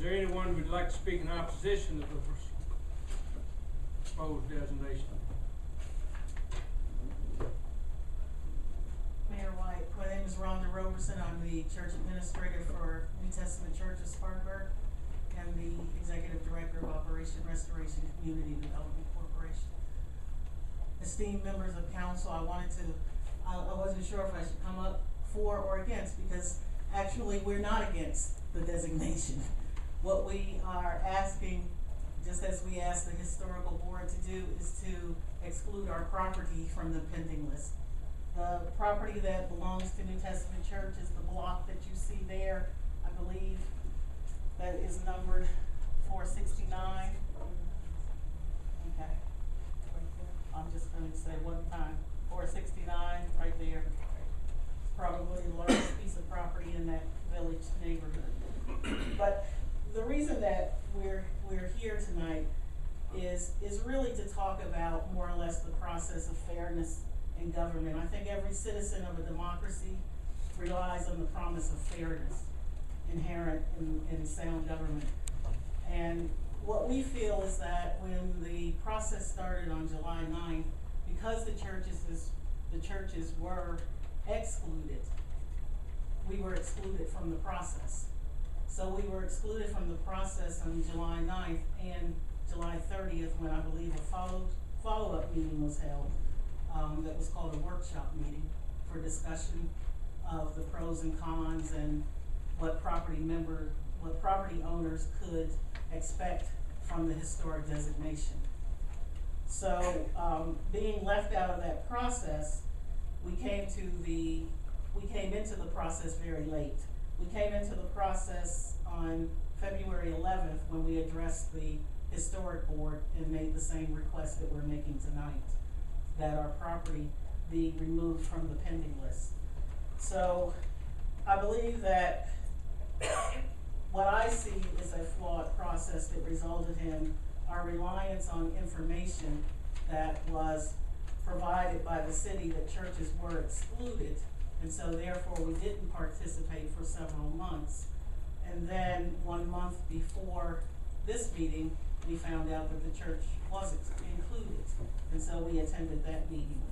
there anyone who would like to speak in opposition to the proposed designation? Mayor White, my name is Rhonda Roberson. I'm the church administrator for New Testament Church of Spartanburg and the executive director of Operation Restoration Community Development Corporation. Esteemed members of council, I wasn't sure if I should come up for or against, because actually we're not against the designation. What we are asking, just as we asked the historical board to do, is to exclude our property from the pending list. The property that belongs to New Testament Church is the block that you see there. I believe that is numbered 469. Okay. I'm just going to say one time, 469, right there. Probably the largest piece of property in that village neighborhood. But the reason that we're here tonight is really to talk about more or less the process of fairness in government. I think every citizen of a democracy relies on the promise of fairness inherent in sound government. And what we feel is that when the process started on July 9th, because the churches were excluded, we were excluded from the process. So we were excluded from the process on July 9th and July 30th, when I believe a follow-up meeting was held. That was called a workshop meeting for discussion of the pros and cons and what property owners could expect from the historic designation. So, being left out of that process, we came into the process very late. We came into the process on February 11th when we addressed the historic board and made the same request that we're making tonight, that our property be removed from the pending list. So I believe that what I see is a flawed process that resulted in our reliance on information that was provided by the city that churches were excluded, and so therefore we didn't participate for several months. And then 1 month before this meeting, we found out that the church was included, and so we attended that meeting.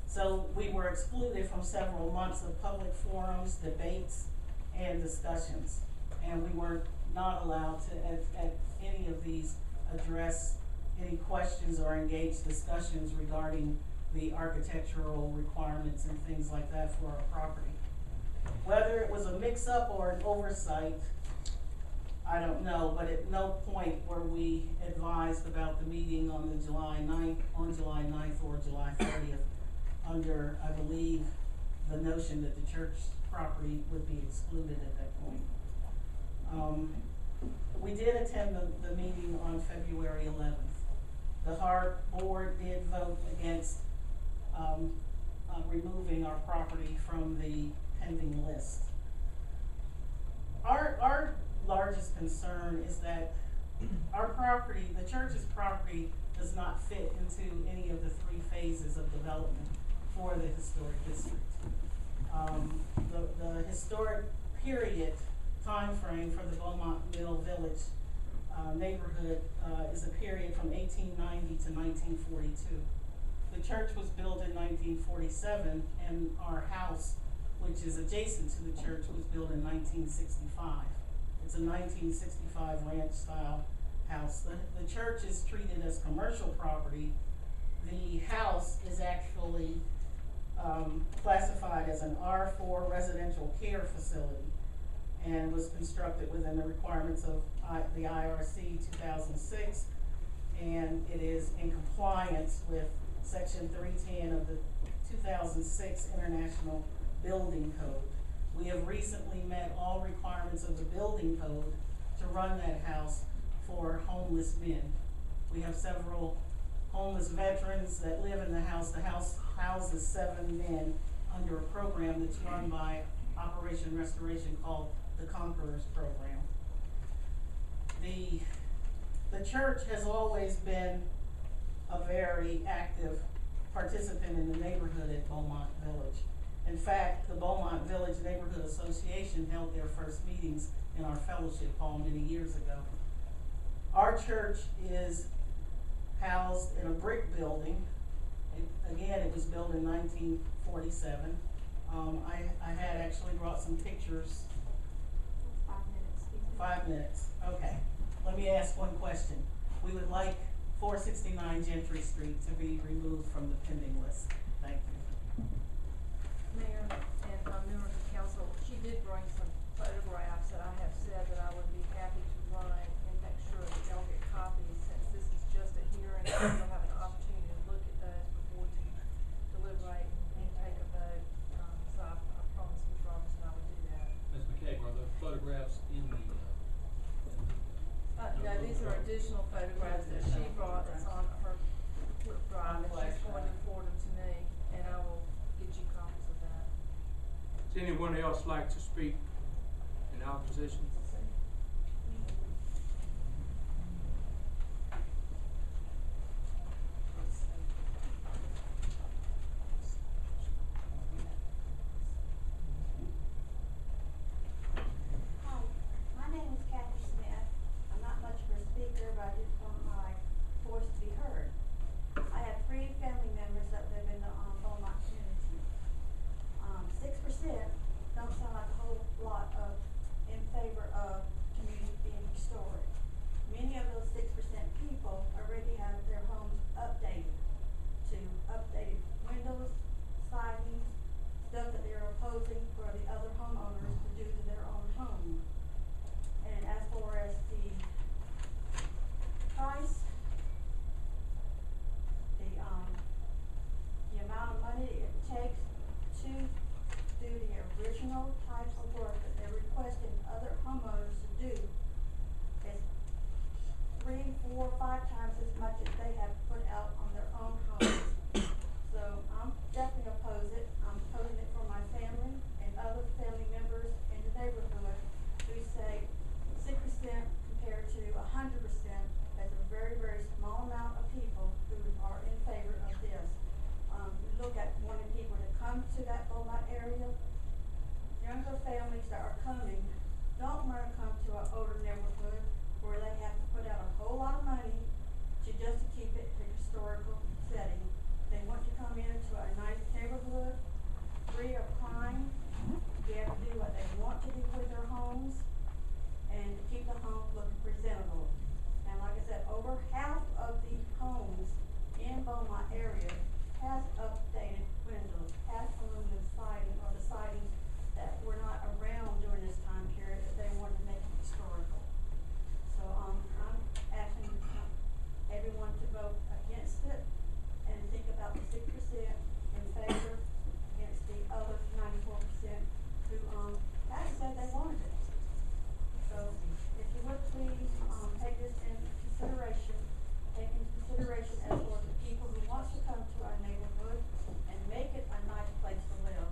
So we were excluded from several months of public forums, debates, and discussions, and we were not allowed to, at any of these, address any questions or engage discussions regarding the architectural requirements and things like that for our property. Whether it was a mix-up or an oversight, I don't know, but at no point were we advised about the meeting on July 9th or July 30th under, I believe, the notion that the church property would be excluded at that point. We did attend the meeting on February 11th. The HARP board did vote against removing our property from the pending list. Our largest concern is that our property, the church's property, does not fit into any of the 3 phases of development for the historic district. The historic period time frame for the Beaumont Mill Village neighborhood is a period from 1890 to 1942. The church was built in 1947, and our house, which is adjacent to the church, was built in 1965. It's a 1965 ranch-style house. The church is treated as commercial property. The house is actually classified as an R4 residential care facility and was constructed within the requirements of the IRC 2006, and it is in compliance with Section 310 of the 2006 International Building Code. We have recently met all requirements of the building code to run that house for homeless men. We have several homeless veterans that live in the house. The house houses 7 men under a program that's run by Operation Restoration called the Conquerors Program. The church has always been a very active participant in the neighborhood at Beaumont Village. In fact, the Beaumont Village Neighborhood Association held their first meetings in our fellowship hall many years ago. Our church is housed in a brick building. It was built in 1947. I had actually brought some pictures. 5 minutes. 5 minutes, okay. Let me ask one question. We would like 469 Gentry Street to be removed from the pending list. Thank you. Mayor and members of council, she did bring some photographs that I have said that I would be happy to run and make sure that y'all get copies, since this is just a hearing, and you'll have an opportunity to look at those before you deliberate and take a vote. So I promised Ms. Robertson I would do that. Ms. McCabe, are the photographs in the, No, these are additional photographs that she brought that's on her flip drive, and she's going to forward them to me, and I will get you copies of that. Does anyone else like to speak in opposition? Hi, my name is Kathy Smith. I'm not much of a speaker, but I just want my voice to be heard. I have 3 family members that live in the Beaumont community. 6% don't sound like a whole lot in favor of community being restored. Many of those 6% people already have their homes updated to updated windows, sidings, stuff that they're opposing for the other homeowners to do to their own home. And as far as the price, the amount of money it takes to do the original type of work that they're requesting other homeowners to do is 3, 4, 5 times as much as they have put out on their own homes. So I'm definitely oppose it. I'm opposing it for my family and other family members in the neighborhood who say 6% compared to 100% is a very, very small amount of people who are in favor of this. We look at wanting people to come to that Beaumont area. Younger families that are coming don't want to come to an older neighborhood where they have to put out a whole lot of money just to keep it a historical setting. They want to come into a nice neighborhood, free of crime, be able to do what they want to do with their homes, and to keep the homes looking presentable. And like I said, over half of the homes in Beaumont area has updated windows, has aluminum siding, or the sidings that were not around during this time period that they wanted to make it historical. So I'm asking everyone to vote against it and think about the 6% in favor against the other 94% who have said they wanted it. So if you would please take this into consideration, as for the people who want to come to our neighborhood and make it a nice place to live.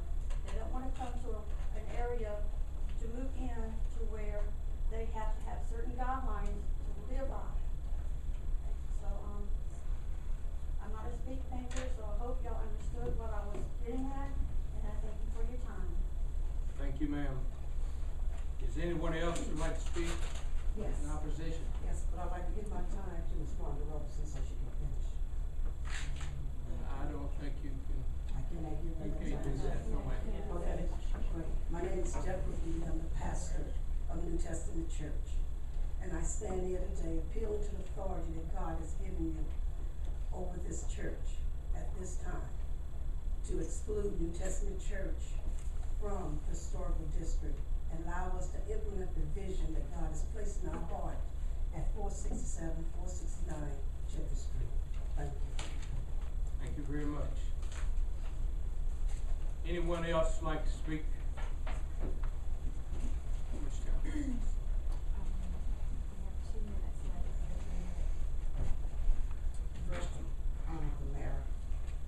They don't want to come to an area to move in to where they have to have certain guidelines to live by. So I'm not a speak painter, so I hope y'all understood what I was getting at, and I thank you for your time. Thank you, ma'am. Is anyone else who'd like to speak Yes. in opposition? Yes, but I'd like to give my time to Ms. Wanda Robertson so she can finish. I don't think you can. I cannot give her You that can't do time. that, no ma'am. Okay, great. My name is Deborah Reed. I'm the pastor of New Testament Church. And I stand here today appealing to the authority that God has given you over this church at this time to exclude New Testament Church from the historical district and allow us to implement the vision that God has placed in our heart at 467, 469 Chipper Street. Thank you. Thank you very much. Anyone else like to speak? Which time? We have 2 minutes left. First, the mayor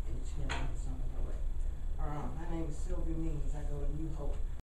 and the chairman of some of the way. My name is Sylvia Means. I go to New Hope